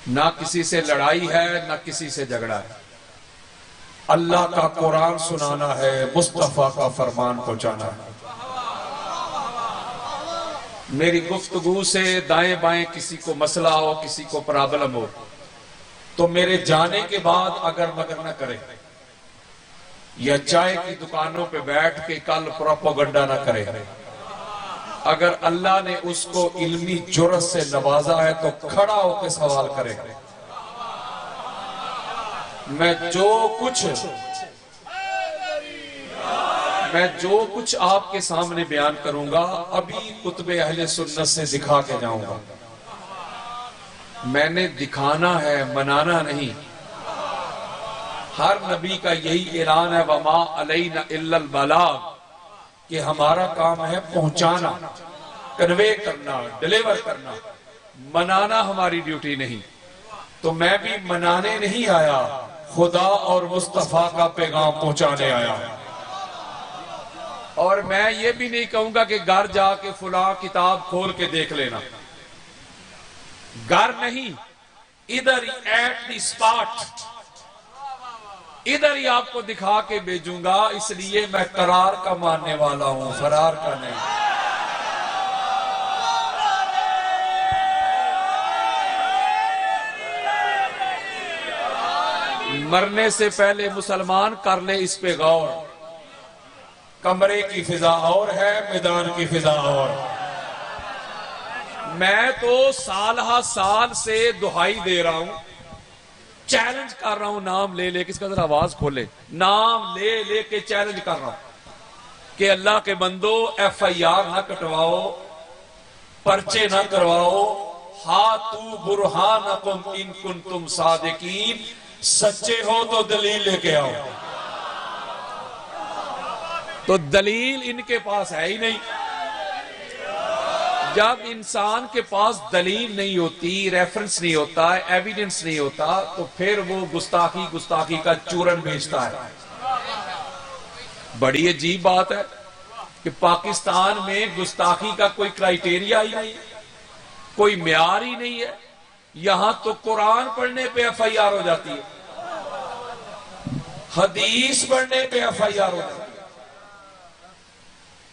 نہ کسی سے لڑائی ہے نہ کسی سے جھگڑا ہے. اللہ کا قرآن سنانا ہے، مصطفیٰ کا فرمان پہنچانا ہے. میری گفتگو سے دائیں بائیں کسی کو مسئلہ ہو، کسی کو پرابلم ہو، تو میرے جانے کے بعد اگر مگر نہ کرے، یا چائے کی دکانوں پہ بیٹھ کے کل پروپیگنڈا نہ کرے. اگر اللہ نے اس کو علمی جرأت سے نوازا ہے تو کھڑا ہو کے سوال کرے. میں جو کچھ آپ کے سامنے بیان کروں گا ابھی کتب اہل سنت سے دکھا کے جاؤں گا. میں نے دکھانا ہے، منانا نہیں. ہر نبی کا یہی اعلان ہے وَمَا عَلَيْنَا إِلَّا الْبَلَاغُ، کہ ہمارا کام ہے پہنچانا، کنوے کرنا، ڈیلیور کرنا. منانا ہماری ڈیوٹی نہیں. تو میں بھی منانے نہیں آیا، خدا اور مصطفیٰ کا پیغام پہنچانے آیا. اور میں یہ بھی نہیں کہوں گا کہ گھر جا کے فلاں کتاب کھول کے دیکھ لینا. گھر نہیں، ادھر ایٹ دی سپاٹ، ادھر ہی آپ کو دکھا کے بھیجوں گا. اس لیے میں قرار کا ماننے والا ہوں، فرار کا نہیں. مرنے سے پہلے مسلمان کر لے اس پہ غور. کمرے کی فضا اور ہے، میدان کی فضا اور. میں تو سالہ سال سے دہائی دے رہا ہوں، چیلنج کر رہا ہوں، نام لے لے کے، اس کا ذرا آواز کھولے، نام لے لے کے چیلنج کر رہا ہوں کہ اللہ کے بندو ایف آئی آر نہ کٹواؤ، پرچے نہ کرواؤ. ہاتھو برہانکم ان کنتم صادقین، سچے ہو تو دلیل لے کے آؤ. تو دلیل ان کے پاس ہے ہی نہیں. جب انسان کے پاس دلیل نہیں ہوتی، ریفرنس نہیں ہوتا، ایویڈنس نہیں ہوتا، تو پھر وہ گستاخی کا چورن بھیجتا ہے. بڑی عجیب بات ہے کہ پاکستان میں گستاخی کا کوئی کرائیٹیریا ہی نہیں، کوئی معیار ہی نہیں ہے. یہاں تو قرآن پڑھنے پہ ایف آئی آر ہو جاتی ہے، حدیث پڑھنے پہ ایف آئی آر ہو جاتی ہے.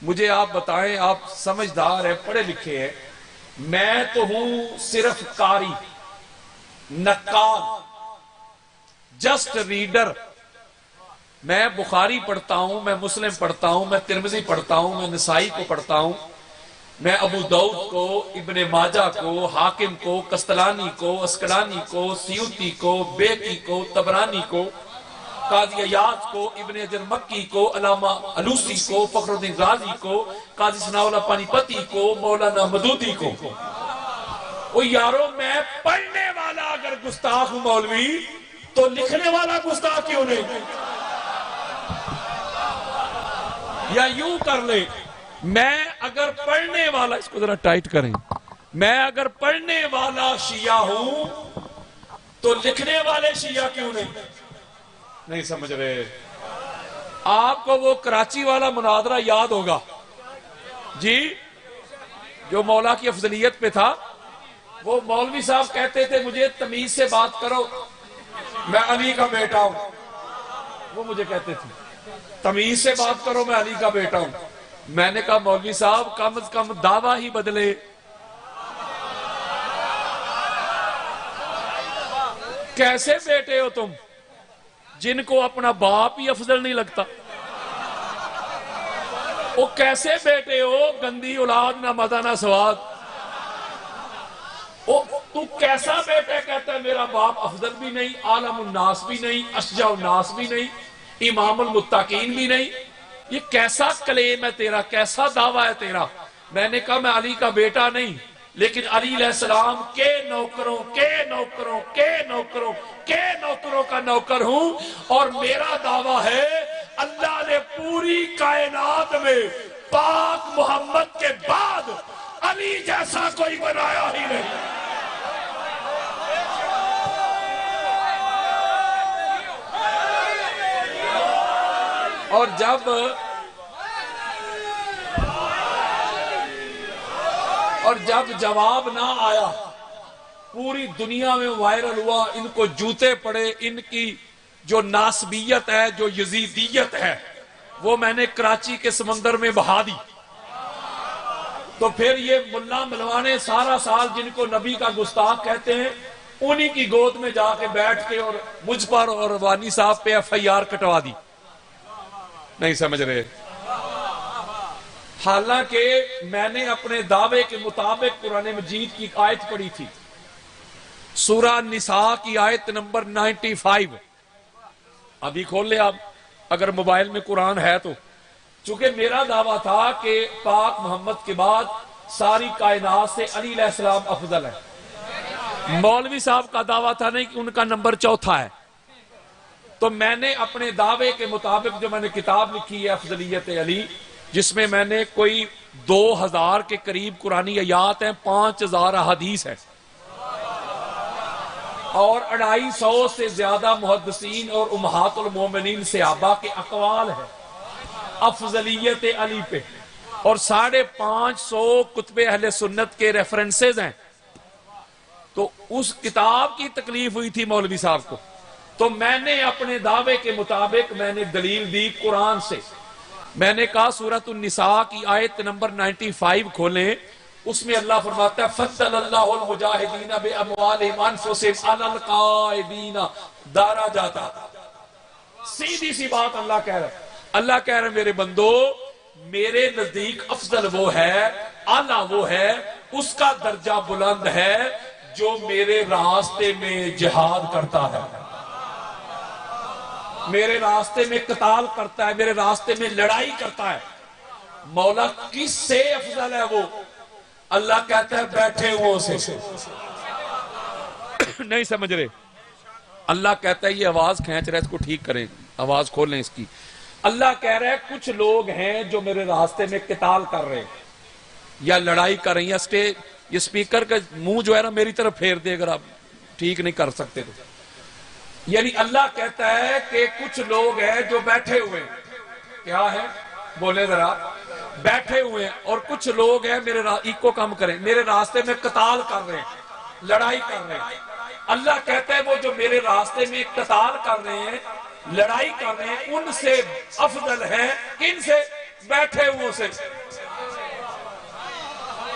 مجھے آپ بتائیں، آپ سمجھدار ہیں، پڑھے لکھے ہیں، میں تو ہوں صرف قاری، نقال، جسٹ ریڈر. میں بخاری پڑھتا ہوں، میں مسلم پڑھتا ہوں، میں ترمذی پڑھتا ہوں، میں نسائی کو پڑھتا ہوں، میں ابو داؤد کو، ابن ماجہ کو، حاکم کو، قسطلانی کو، اسقلانی کو، سیوطی کو، بیہقی کو، طبرانی کو، قاضی عیاض کو، ابن حجر مکی کو، علامہ علوسی کو، فخر الدین رازی کو، قاضی ثناء اللہ پانی پتی کو، مولانا مدودی کو. او یارو، میں پڑھنے والا اگر گستاخ ہوں مولوی، تو لکھنے والا گستاخ کیوں نہیں؟ یا یوں کر لیں، میں اگر پڑھنے والا، اس کو ذرا ٹائٹ کریں، میں اگر پڑھنے والا شیعہ ہوں تو لکھنے والے شیعہ کیوں نہیں سمجھ رہے؟ آپ کو وہ کراچی والا مناظرہ یاد ہوگا جی، جو مولا کی افضلیت پہ تھا. وہ مولوی صاحب کہتے تھے مجھے تمیز سے بات کرو، میں علی کا بیٹا ہوں. وہ مجھے کہتے تھے تمیز سے بات کرو، میں علی کا بیٹا ہوں. میں نے کہا مولوی صاحب کم از کم دعویٰ ہی بدلے. کیسے بیٹے ہو تم جن کو اپنا باپ ہی افضل نہیں لگتا؟ وہ کیسے بیٹے ہو، گندی اولاد، نہ مزہ نہ سواد. تو کیسا بیٹا کہتا ہے میرا باپ افضل بھی نہیں، عالم الناس بھی نہیں، اشجع الناس بھی نہیں، امام المتقین بھی نہیں؟ یہ کیسا کلیم ہے تیرا، کیسا دعویٰ ہے تیرا؟ میں نے کہا میں علی کا بیٹا نہیں، لیکن علی علیہ السلام کے نوکروں کا نوکر ہوں. اور میرا دعویٰ ہے اللہ نے پوری کائنات میں پاک محمد کے بعد علی جیسا کوئی بنایا ہی نہیں. اور جب جواب نہ آیا پوری دنیا میں وائرل ہوا، ان کو جوتے پڑے، ان کی جو ناسبیت ہے، جو یزیدیت ہے، وہ میں نے کراچی کے سمندر میں بہا دی۔ تو پھر یہ ملا ملوانے سارا سال جن کو نبی کا گستاخ کہتے ہیں، انہی کی گود میں جا کے بیٹھ کے اور مجھ پر اور وانی صاحب پہ FIR کٹوا دی۔ نہیں سمجھ رہے؟ حالانکہ میں نے اپنے دعوے کے مطابق قرآن مجید کی آیت پڑھی تھی، سورہ نساء کی آیت نمبر 95۔ ابھی کھول لیں آپ اگر موبائل میں قرآن ہے تو۔ چونکہ میرا دعویٰ تھا کہ پاک محمد کے بعد ساری کائنات سے علی علیہ السلام افضل ہے۔ مولوی صاحب کا دعویٰ تھا نہیں کہ ان کا نمبر 4 ہے۔ تو میں نے اپنے دعوے کے مطابق جو میں نے کتاب لکھی ہے افضلیت علی، جس میں میں نے کوئی 2000 کے قریب قرآنی آیات ہیں، 5000 احادیث ہیں، اور 250 سے زیادہ محدثین اور امہات المومنین صحابہ کے اقوال ہیں افضلیت علی پہ، اور 550 کتب اہل سنت کے ریفرنسز ہیں۔ تو اس کتاب کی تکلیف ہوئی تھی مولوی صاحب کو، تو میں نے اپنے دعوے کے مطابق میں نے دلیل دی قرآن سے۔ میں نے کہا سورۃ النساء کی آیت نمبر 95 کھولیں، اس میں اللہ فرماتا ہے فضل اللہ المجاہدین باموالہم انفسہم علی القاعدین درجات۔ سیدھی سی بات اللہ کہہ رہا ہے، اللہ کہہ رہا ہے میرے بندو، میرے نزدیک افضل وہ ہے، اعلیٰ وہ ہے، اس کا درجہ بلند ہے جو میرے راستے میں جہاد کرتا ہے، میرے راستے میں قتال کرتا ہے، میرے راستے میں لڑائی کرتا ہے۔ مولا کس سے افضل ہے وہ؟ اللہ کہتا ہے بیٹھے ہوئے سے۔ نہیں سمجھ رہے؟ اللہ کہتا ہے یہ آواز کھینچ رہا ہے، اس کو ٹھیک کریں، آواز کھول لیں اس کی۔ اللہ کہہ رہا ہے کچھ لوگ ہیں جو میرے راستے میں قتال کر رہے ہیں یا لڑائی کر رہے ہیں، یا یہ سپیکر کا منہ جو ہے نا میری طرف پھیر دے اگر آپ ٹھیک نہیں کر سکتے تو۔ یعنی اللہ کہتا ہے کہ کچھ لوگ ہیں جو بیٹھے ہوئے ہیں، کیا ہے بولے ذرا، بیٹھے ہوئے ہیں، اور کچھ لوگ ہیں میرے ایکو کام کریں، میرے راستے میں قتال کر رہے ہیں، لڑائی کر رہے ہیں۔ اللہ کہتا ہے وہ جو میرے راستے میں قتال کر رہے ہیں، لڑائی کر رہے ہیں، ان سے افضل ہے، کن سے؟ بیٹھے ہوئے سے۔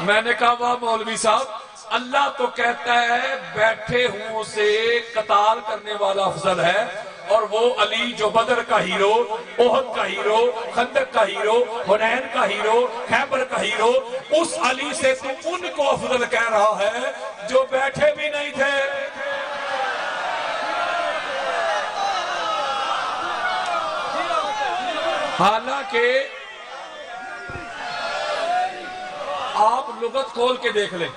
میں نے کہا واہ مولوی صاحب، اللہ تو کہتا ہے بیٹھے ہوں سے قتال کرنے والا افضل ہے، اور وہ علی جو بدر کا ہیرو، احد کا ہیرو، خندق کا ہیرو، حنین کا ہیرو، خیبر کا ہیرو، اس علی سے تو ان کو افضل کہہ رہا ہے جو بیٹھے بھی نہیں تھے۔ حالانکہ آپ لغت کھول کے دیکھ لیں،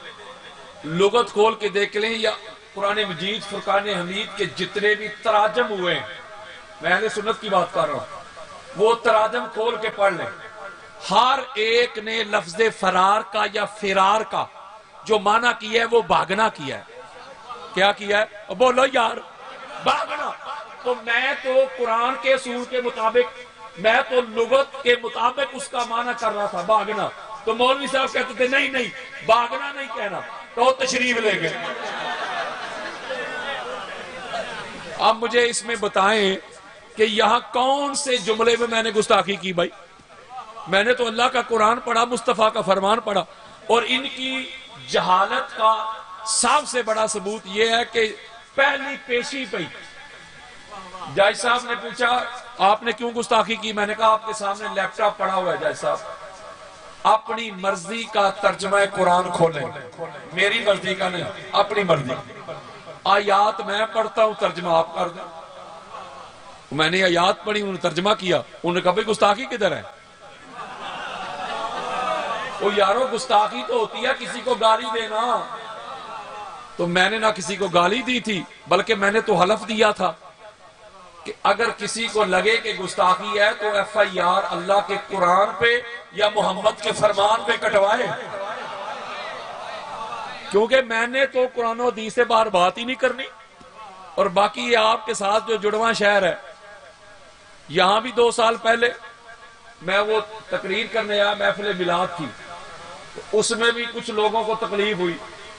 لغت کھول کے دیکھ لیں، یا قرآن مجید فرقان حمید کے جتنے بھی تراجم ہوئے ہیں، میں اہل سنت کی بات کر رہا ہوں، وہ تراجم کھول کے پڑھ لیں، ہر ایک نے لفظ فرار کا یا فرار کا جو معنی کیا ہے وہ بھاگنا کیا ہے۔ کیا کیا ہے؟ بولو یار، بھاگنا۔ تو میں تو قرآن کے اصول کے مطابق، میں تو لغت کے مطابق اس کا معنی کر رہا تھا بھاگنا، تو مولوی صاحب کہتے تھے نہیں نہیں بھاگنا نہیں کہنا، تو تشریف لے گئے۔ اب مجھے اس میں بتائیں کہ یہاں کون سے جملے میں نے گستاخی کی؟ بھائی میں نے تو اللہ کا قرآن پڑھا، مصطفیٰ کا فرمان پڑھا، اور ان کی جہالت کا سب سے بڑا ثبوت یہ ہے کہ پہلی پیشی پہ جج صاحب نے پوچھا آپ نے کیوں گستاخی کی؟ میں نے کہا آپ کے سامنے لیپ ٹاپ پڑا ہوا ہے جج صاحب، اپنی مرضی کا ترجمہ قرآن کھولیں، میری مرضی کا نہیں، اپنی مرضی۔ آیات میں پڑھتا ہوں، ترجمہ آپ کر دیں۔ میں نے آیات پڑھی، انہوں نے ترجمہ کیا، انہوں نے کہا بھئی گستاخی کدھر ہے؟ وہ یارو گستاخی تو ہوتی ہے کسی کو گالی دینا، تو میں نے نہ کسی کو گالی دی تھی، بلکہ میں نے تو حلف دیا تھا کہ اگر کسی کو لگے کہ گستاخی ہے تو FIR اللہ کے قرآن پہ یا محمد کے فرمان پہ کٹوائے، کیونکہ میں نے تو قرآن و حدیث سے باہر بات ہی نہیں کرنی۔ اور باقی یہ آپ کے ساتھ جو جڑواں شہر ہے، یہاں بھی 2 سال پہلے میں وہ تقریر کرنے آیا محفل میلاد کی، اس میں بھی کچھ لوگوں کو تکلیف ہوئی۔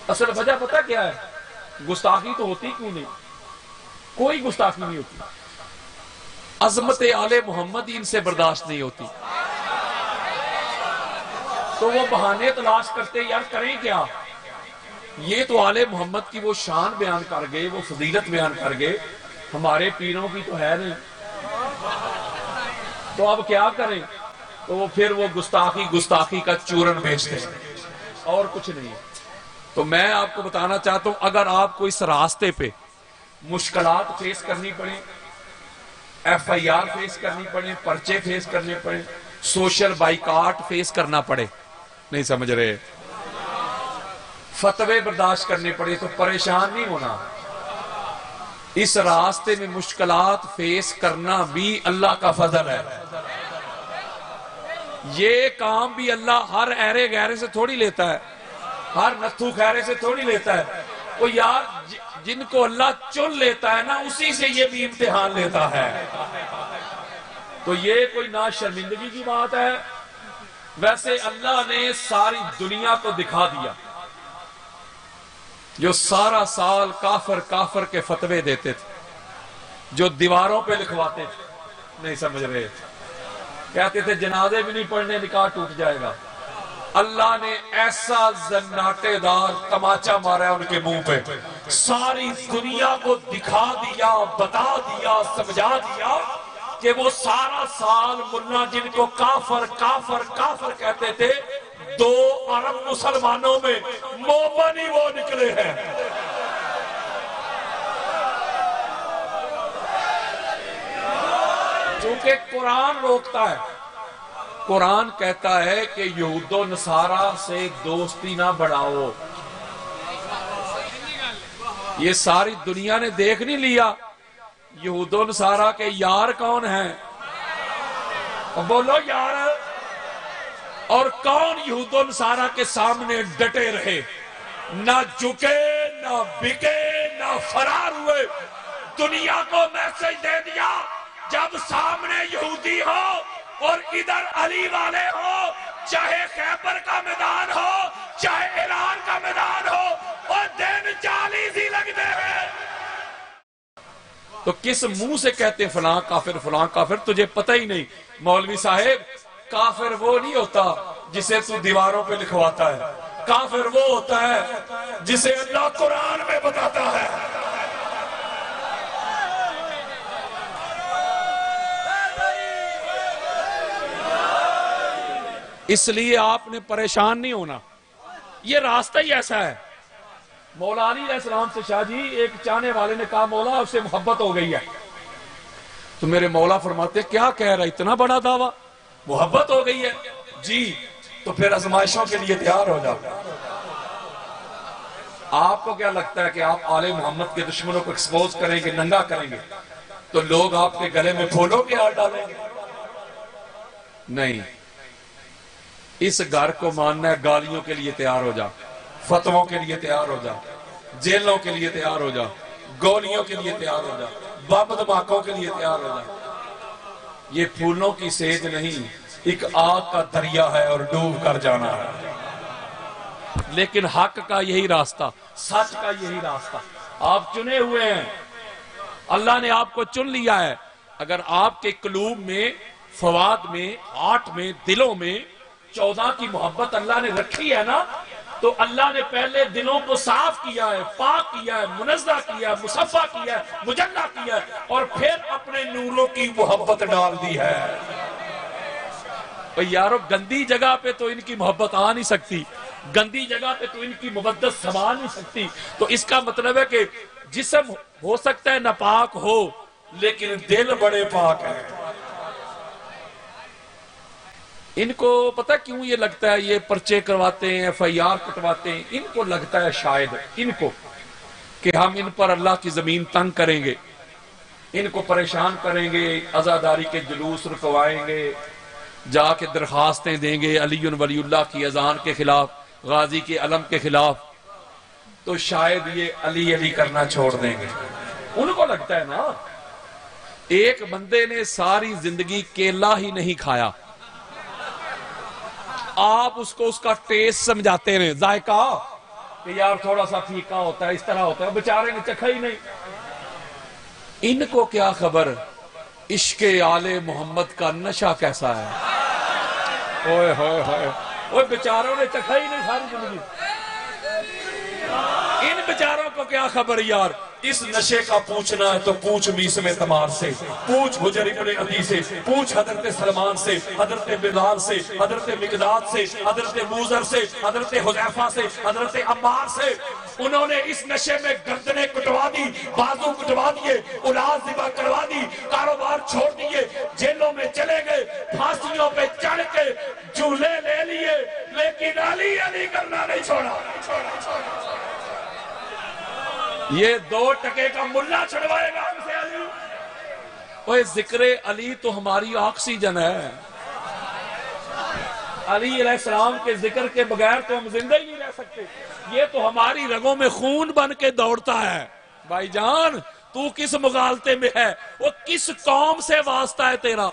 اصل وجہ پتہ کیا ہے؟ گستاخی تو ہوتی کیوں نہیں؟ کوئی گستاخی نہیں ہوتی. عظمت آل محمد ان سے برداشت نہیں ہوتی. تو وہ بہانے تلاش کرتے یار کریں کیا. یہ تو آل محمد کی وہ شان بیان کر گئے, وہ فضیلت بیان کر گئے, ہمارے پیروں کی تو ہے نہیں, تو اب کیا کریں. تو وہ پھر وہ گستاخی کا چورن بیچتے ہیں اور کچھ نہیں. تو میں آپ کو بتانا چاہتا ہوں, اگر آپ کو اس راستے پہ مشکلات فیس کرنی پڑیں, ایف آئی آر فیس کرنی پڑے, پرچے فیس کرنے پڑے, سوشل بائیکاٹ فیس کرنا پڑے, نہیں سمجھ رہے, فتوے برداشت کرنے پڑے, تو پریشان نہیں ہونا. اس راستے میں مشکلات فیس کرنا بھی اللہ کا فضل ہے. یہ کام بھی اللہ ہر ایرے گہرے سے تھوڑی لیتا ہے, ہر نتھو خیرے سے تھوڑی لیتا ہے. وہ یار جن کو اللہ چن لیتا ہے نا, اسی سے یہ بھی امتحان لیتا ہے. تو یہ کوئی نا شرمندگی کی بات ہے. ویسے اللہ نے ساری دنیا کو دکھا دیا. جو سارا سال کافر کے فتوے دیتے تھے, جو دیواروں پہ لکھواتے تھے, نہیں سمجھ رہے, کہتے تھے جنازے بھی نہیں پڑھنے, نکاح ٹوٹ جائے گا. اللہ نے ایسا زناٹے دار تماچا مارا ان کے منہ پہ, ساری دنیا کو دکھا دیا, بتا دیا, سمجھا دیا کہ وہ سارا سال منا جن کو کافر کہتے تھے, 2 ارب مسلمانوں میں مومن ہی وہ نکلے ہیں. چونکہ قرآن روکتا ہے, قرآن کہتا ہے کہ یہود و نصارہ سے دوستی نہ بڑھاؤ. یہ ساری دنیا نے دیکھ نہیں لیا یہود و نصارہ کے یار کون ہیں؟ بولو یار. اور کون یہود و نصارہ کے سامنے ڈٹے رہے, نہ جھکے, نہ بکے, نہ فرار ہوئے. دنیا کو میسج دے دیا, جب سامنے یہودی ہو اور ادھر علی والے ہو, چاہے خیبر کا میدان ہو, چاہے ایران کا میدان ہو, اور دن 40 ہی لگتے ہیں. تو کس منہ سے کہتے ہیں فلاں کافر, تجھے پتہ ہی نہیں. مولوی صاحب, کافر وہ نہیں ہوتا جسے تو دیواروں پہ لکھواتا ہے, کافر وہ ہوتا ہے جسے اللہ قرآن میں بتاتا ہے. اس لیے آپ نے پریشان نہیں ہونا, یہ راستہ ہی ایسا ہے. مولا علی علیہ السلام سے شاہ جی ایک چاہنے والے نے کہا مولا اس سے محبت ہو گئی ہے. تو میرے مولا فرماتے کیا کہہ رہا, اتنا بڑا دعویٰ, محبت ہو گئی ہے جی, تو پھر آزمائشوں کے لیے تیار ہو جاؤ. آپ کو کیا لگتا ہے کہ آپ آل محمد کے دشمنوں کو ایکسپوز کریں گے, ننگا کریں گے, تو لوگ آپ کے گلے میں پھولوں کے ہار ڈالیں گے؟ نہیں. اس گھر کو ماننا ہے, گالیوں کے لیے تیار ہو جا, فتووں کے لیے تیار ہو جا, جیلوں کے لیے تیار ہو جا, گولیوں کے لیے تیار ہو جا, بم دھماکوں کے لیے تیار ہو جا. یہ پھولوں کی سیج نہیں, ایک آگ کا دریا ہے اور ڈوب کر جانا ہے. لیکن حق کا یہی راستہ, سچ کا یہی راستہ. آپ چنے ہوئے ہیں, اللہ نے آپ کو چن لیا ہے. اگر آپ کے قلوب میں, فواد میں, ہارٹ میں, دلوں میں 14 کی محبت اللہ نے رکھی ہے نا, تو اللہ نے پہلے دلوں کو صاف کیا ہے, پاک کیا ہے, منزہ کیا ہے, مصفہ کیا ہے, مجلہ کیا ہے, اور پھر اپنے نوروں کی محبت ڈال دی ہے. یارو گندی جگہ پہ تو ان کی محبت آ نہیں سکتی, گندی جگہ پہ تو ان کی محبت سما نہیں سکتی. تو اس کا مطلب ہے کہ جسم ہو سکتا ہے ناپاک ہو, لیکن دل بڑے پاک ہیں. ان کو پتہ کیوں یہ لگتا ہے یہ پرچے کرواتے ہیں, ایف آئی آر کٹواتے ہیں, ان کو لگتا ہے شاید ان کو کہ ہم ان پر اللہ کی زمین تنگ کریں گے, ان کو پریشان کریں گے, عزاداری کے جلوس رکوائیں گے, جا کے درخواستیں دیں گے علی ولی اللہ کی اذان کے خلاف, غازی کے علم کے خلاف, تو شاید یہ علی علی کرنا چھوڑ دیں گے. ان کو لگتا ہے نا. ایک بندے نے ساری زندگی کیلا ہی نہیں کھایا, آپ اس کو اس کا ٹیسٹ سمجھاتے رہے, ذائقہ کہ یار تھوڑا سا پھیکا ہوتا ہے، اس طرح ہوتا ہے، بیچارے نے چکھا ہی نہیں۔ ان کو کیا خبر عشق آل محمد کا نشہ کیسا ہے۔ اوئے ہوئے ہوئے، وہ بیچاروں نے چکھا ہی نہیں ساری زندگی۔ ان بیچاروں کو کیا خبر یار، اس نشے کا پوچھنا ہے تو پوچھ میس میں تمار سے، پوچھ حجر ابن عدی سے، پوچھ حضرت سلمان سے، حضرت بلال سے، حضرت مقداد سے، حضرت موذر سے، حضرت حذیفہ سے، حضرت عمار سے۔ انہوں نے اس نشے میں گردنیں کٹوا دی، بازو کٹوا دیے، اولاد ذبح کروا دی، کاروبار چھوڑ دیے، جیلوں میں چلے گئے، پھانسیوں پہ چڑھ کے جھولے لے لیے، لیکن علی علی کرنا نہیں چھوڑا۔ یہ 2 ٹکے کا ملا چھڑوائے گا ہم سے علی۔ اوہ ذکر علی تو ہماری آکسیجن ہے۔ علی علیہ السلام کے ذکر کے بغیر تو ہم زندہ ہی نہیں رہ سکتے۔ یہ تو ہماری رگوں میں خون بن کے دوڑتا ہے۔ بھائی جان تو کس مغالطے میں ہے، وہ کس قوم سے واسطہ ہے تیرا،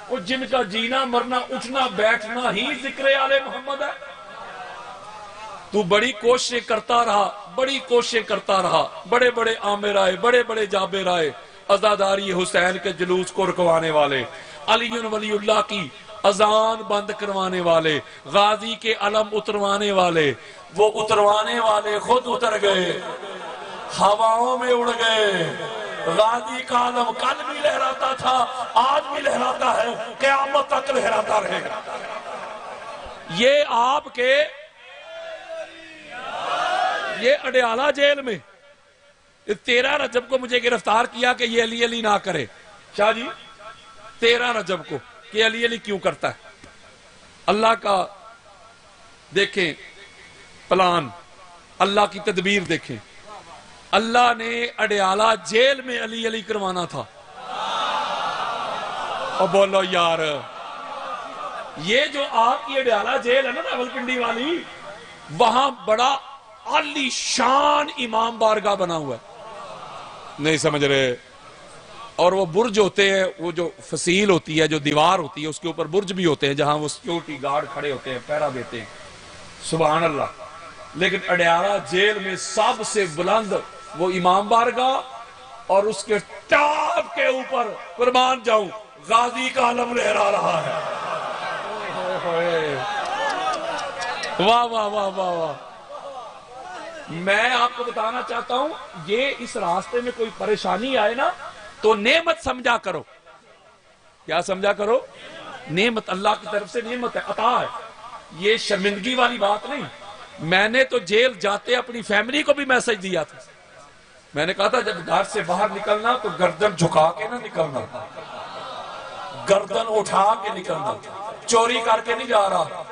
وہ جن کا جینا مرنا اٹھنا بیٹھنا ہی ذکر آل محمد ہے۔ تو بڑی کوششیں کرتا رہا، بڑی کوششیں کرتا رہا، بڑے بڑے عامر آئے، بڑے بڑے جابر آئے، عزاداری حسین کے جلوس کو رکوانے والے، علی ولی اللہ کی اذان بند کروانے والے، غازی کے علم اتروانے والے، وہ اتروانے والے خود اتر گئے، ہواؤں میں اڑ گئے۔ غازی کا علم کل بھی لہراتا تھا، آج بھی لہراتا ہے، قیامت تک لہراتا رہے گا۔ یہ آپ کے یہ اڈیالہ جیل میں 13 رجب کو مجھے گرفتار کیا کہ یہ علی علی نہ کرے۔ شاہ جی 13 رجب کو کہ علی علی کیوں کرتا ہے؟ اللہ کا دیکھیں پلان، اللہ کی تدبیر دیکھیں۔ اللہ نے اڈیالہ جیل میں علی علی کروانا تھا۔ اور بولو یار یہ جو آپ کی اڈیالہ جیل ہے نا راولپنڈی والی، وہاں بڑا عالی شان امام بارگاہ بنا ہوا ہے، نہیں سمجھ رہے؟ اور وہ برج ہوتے ہیں، وہ جو فصیل ہوتی ہے، جو دیوار ہوتی ہے، اس کے اوپر برج بھی ہوتے ہیں جہاں وہ سیکیورٹی گارڈ کھڑے ہوتے ہیں، پہرا دیتے ہیں۔ سبحان اللہ۔ لیکن اڈیالہ جیل میں سب سے بلند وہ امام بارگاہ، اور اس کے ٹاپ کے اوپر قربان جاؤں غازی کا علم لہرا رہا ہے۔ واہ واہ واہ واہ واہ۔ میں آپ کو بتانا چاہتا ہوں، یہ اس راستے میں کوئی پریشانی آئے نا تو نعمت سمجھا کرو۔ کیا سمجھا کرو؟ نعمت، اللہ کی طرف سے نعمت ہے، عطا ہے۔ یہ شرمندگی والی بات نہیں۔ میں نے تو جیل جاتے اپنی فیملی کو بھی میسج دیا تھا، میں نے کہا تھا جب گھر سے باہر نکلنا تو گردن جھکا کے نہ نکلنا، گردن اٹھا کے نکلنا، چوری کر کے نہیں جا رہا،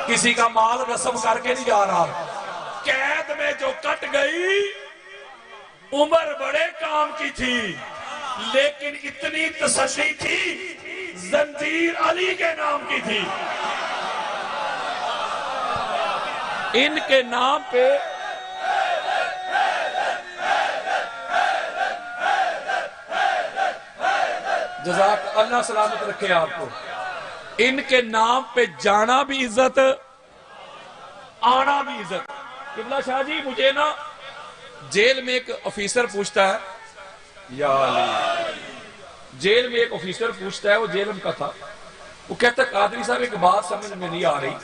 کسی کا مال رسم کر کے نہیں جا رہا۔ قید میں جو کٹ گئی عمر بڑے کام کی تھی، لیکن اتنی تسلی تھی زنجیر علی کے نام کی تھی۔ ان کے نام پہ جزاک اللہ سلامت رکھے آپ کو۔ ان کے نام پہ جانا بھی عزت، آنا بھی عزت۔ قبلہ شاہ جی مجھے نا جیل میں ایک آفیسر پوچھتا ہے، یا علی، جیل میں ایک آفیسر پوچھتا ہے، وہ جیلم کا تھا، وہ کہتا ہے قادری صاحب ایک بات سمجھ میں نہیں آ رہی،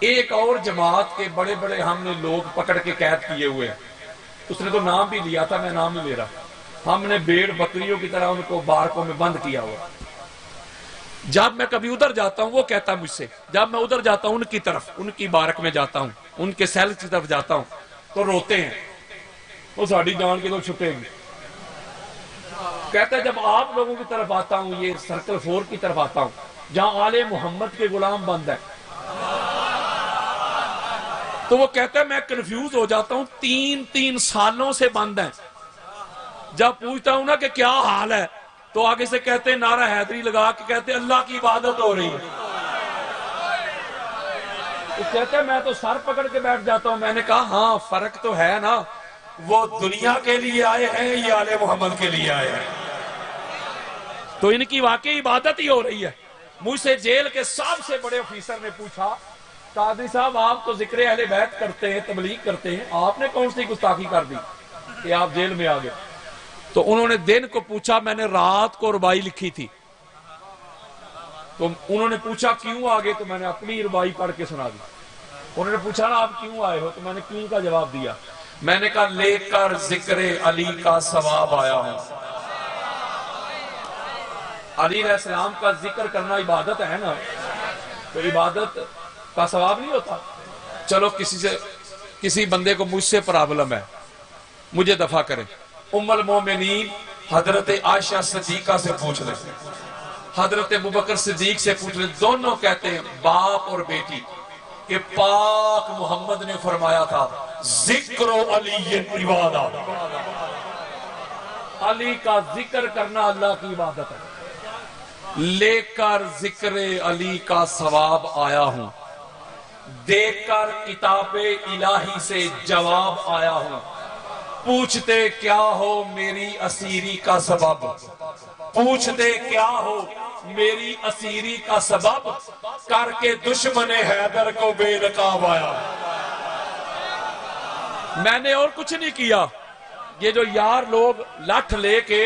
ایک اور جماعت کے بڑے بڑے ہم نے لوگ پکڑ کے قید کیے ہوئے، اس نے تو نام بھی لیا تھا، میں نام نہیں لے رہا، ہم نے بھیڑ بکریوں کی طرح ان کو بارکوں میں بند کیا ہوا۔ جب میں کبھی ادھر جاتا ہوں، وہ کہتا ہے مجھ سے، جب میں ادھر جاتا ہوں ان کی طرف، ان کی بارک میں جاتا ہوں، ان کے سیل کی طرف جاتا ہوں تو روتے ہیں، وہ ساڑھی جان کے لوگ چھپیں گے۔ کہتا ہے جب آپ لوگوں کی طرف آتا ہوں، یہ سرکل 4 کی طرف آتا ہوں جہاں آل محمد کے غلام بند ہے، تو وہ کہتا ہے میں کنفیوز ہو جاتا ہوں، 3 سالوں سے بند ہیں، جب پوچھتا ہوں نا کہ کیا حال ہے تو آگے سے کہتے ہیں نعرہ حیدری لگا کے کہتے ہیں اللہ کی عبادت ہو رہی ہے۔ وہ کہتے ہیں میں تو سر پکڑ کے بیٹھ جاتا ہوں۔ میں نے کہا ہاں فرق تو ہے نا، وہ دنیا کے لیے آئے ہیں، یہ آل محمد کے لیے آئے ہیں، تو ان کی واقعی عبادت ہی ہو رہی ہے۔ مجھ سے جیل کے سب سے بڑے آفیسر نے پوچھا قادری صاحب آپ تو ذکر اہل بیت کرتے ہیں، تبلیغ کرتے ہیں، آپ نے کون سی گستاخی کر دی کہ آپ جیل میں آ گئے؟ تو انہوں نے دن کو پوچھا، میں نے رات کو ربائی لکھی تھی، تو انہوں نے پوچھا کیوں آ گئے، تو میں نے اپنی ربائی پڑھ کے سنا دی۔ انہوں نے پوچھا نا آپ کیوں آئے ہو، تو میں نے کیوں کا جواب دیا، میں نے کہا لے کر ذکر علی کا ثواب آیا ہوں۔ علی علیہ السلام کا ذکر کرنا عبادت ہے نا، تو عبادت کا ثواب نہیں ہوتا؟ چلو کسی بندے کو مجھ سے پرابلم ہے، مجھے دفع کرے، ام المومنین حضرت عائشہ صدیقہ سے پوچھ لیں، حضرت ابوبکر صدیق سے پوچھ لیں، دونوں کہتے ہیں باپ اور بیٹی کہ پاک محمد نے فرمایا تھا ذکر علی عبادہ، علی کا ذکر کرنا اللہ کی عبادت ہے۔ لے کر ذکر علی کا ثواب آیا ہوں، دیکھ کر کتاب الہی سے جواب آیا ہوں، پوچھتے کیا ہو میری اسیری کا سبب، پوچھتے کیا ہو میری اسیری کا سبب، کر کے دشمن حیدر کو بے نقاب آیا۔ میں نے اور کچھ نہیں کیا، یہ جو یار لوگ لٹھ لے کے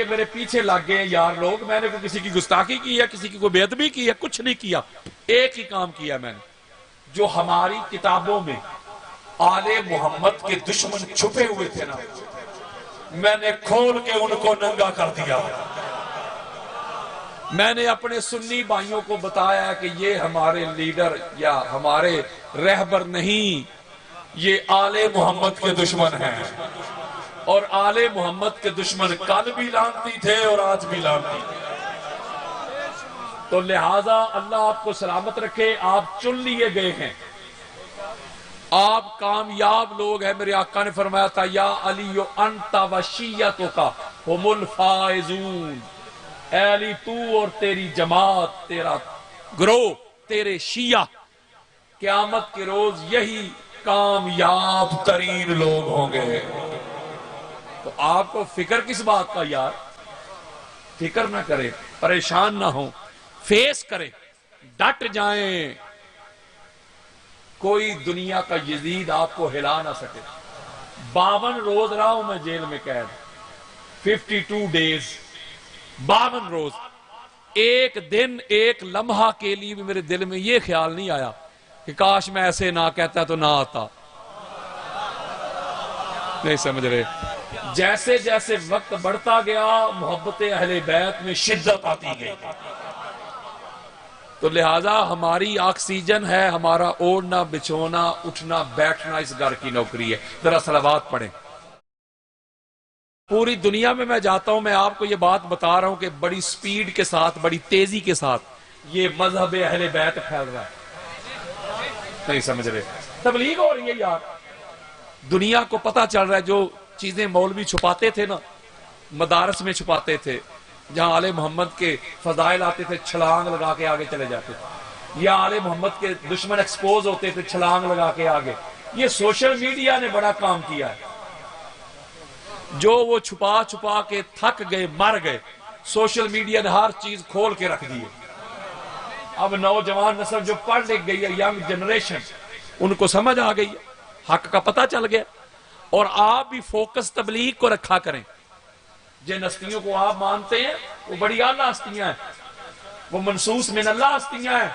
میرے پیچھے لگ گئے یار لوگ، میں نے کوئی کسی کی گستاخی کی ہے، کسی کی کوئی بے ادبی کی ہے، کچھ نہیں کیا۔ ایک ہی کام کیا میں نے، جو ہماری کتابوں میں آل محمد کے دشمن چھپے ہوئے تھے نا، میں نے کھول کے ان کو ننگا کر دیا۔ میں نے اپنے سنی بھائیوں کو بتایا کہ یہ ہمارے لیڈر یا ہمارے رہبر نہیں، یہ آل محمد کے دشمن ہیں، اور آل محمد کے دشمن کل بھی لعنتی تھے اور آج بھی لعنتی تھے۔ تو لہٰذا اللہ آپ کو سلامت رکھے، آپ چن لیے گئے ہیں، آپ کامیاب لوگ ہیں۔ میرے آقا نے فرمایا تھا یا علی انت و شیعتک ہم الفائزون، اے علی تو اور تیری جماعت، تیرا گروہ، تیرے شیعہ قیامت کے روز یہی کامیاب ترین لوگ ہوں گے۔ تو آپ کو فکر کس بات کا یار؟ فکر نہ کریں، پریشان نہ ہوں، فیس کریں، ڈٹ جائیں، کوئی دنیا کا یزید آپ کو ہلا نہ سکے۔ 52 روز رہا ہوں میں جیل میں قید، 52 ڈیز، 52 روز۔ ایک دن ایک لمحہ کے لیے بھی میرے دل میں یہ خیال نہیں آیا کہ کاش میں ایسے نہ کہتا تو نہ آتا۔ نہیں سمجھ رہے؟ جیسے جیسے وقت بڑھتا گیا محبت اہل بیت میں شدت آتی گئی، تو لہٰذا ہماری آکسیجن ہے ہمارا اوڑھنا بچھونا اٹھنا بیٹھنا، اس گھر کی نوکری ہے۔ ذرا صلوات پڑھیں۔ پوری دنیا میں جاتا ہوں، میں آپ کو یہ بات بتا رہا ہوں کہ بڑی سپیڈ کے ساتھ، بڑی تیزی کے ساتھ یہ مذہب اہل بیت پھیل رہا ہے۔ نہیں سمجھ رہے؟ تبلیغ ہو رہی ہے یار، دنیا کو پتہ چل رہا ہے۔ جو چیزیں مولوی چھپاتے تھے نا، مدارس میں چھپاتے تھے، جہاں آل محمد کے فضائل آتے تھے چھلانگ لگا کے آگے چلے جاتے تھے، یا آل محمد کے دشمن ایکسپوز ہوتے تھے چھلانگ لگا کے آگے۔ یہ سوشل میڈیا نے بڑا کام کیا ہے، جو وہ چھپا کے تھک گئے مر گئے، سوشل میڈیا نے ہر چیز کھول کے رکھ دی ہے۔ اب نوجوان نسل جو پڑھ لکھ گئی ہے، ینگ جنریشن، ان کو سمجھ آ گئی ہے، حق کا پتہ چل گیا۔ اور آپ بھی فوکس تبلیغ کو رکھا کریں۔ جن ہستیوں کو آپ مانتے ہیں وہ بڑی اعلیٰ ہستیاں ہیں، وہ منصوص من اللہ ہستیاں ہیں،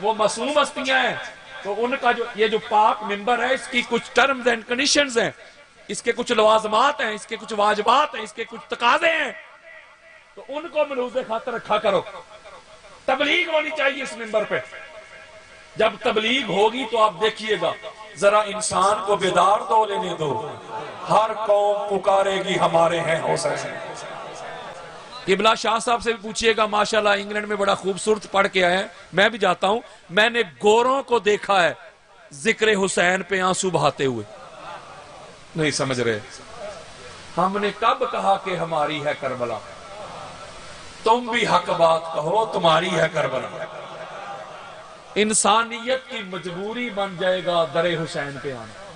وہ معصوم ہستیاں ہیں، تو ان کا یہ جو پاک منبر ہے، اس کی کچھ ٹرمز اینڈ کنڈیشنز ہیں، اس کے کچھ لوازمات ہیں، اس کے کچھ واجبات ہیں، اس کے کچھ تقاضے ہیں، تو ان کو ملحوظ خاطر رکھا کرو۔ تبلیغ ہونی چاہیے اس منبر پہ۔ جب تبلیغ ہوگی تو آپ دیکھیے گا، ذرا انسان کو بیدار تو لینے دو، ہر قوم پکارے گی ہمارے ہیں حسین۔ قبلہ شاہ صاحب سے بھی پوچھئے گا، ماشاءاللہ انگلینڈ میں بڑا خوبصورت پڑھ کے آئے ہیں، میں بھی جاتا ہوں، میں نے گوروں کو دیکھا ہے ذکر حسین پہ آنسو بہاتے ہوئے۔ نہیں سمجھ رہے؟ ہم نے کب کہا کہ ہماری ہے کربلا؟ تم بھی حق بات کہو، تمہاری ہے کربلا۔ انسانیت کی مجبوری بن جائے گا در حسین پہ آنا۔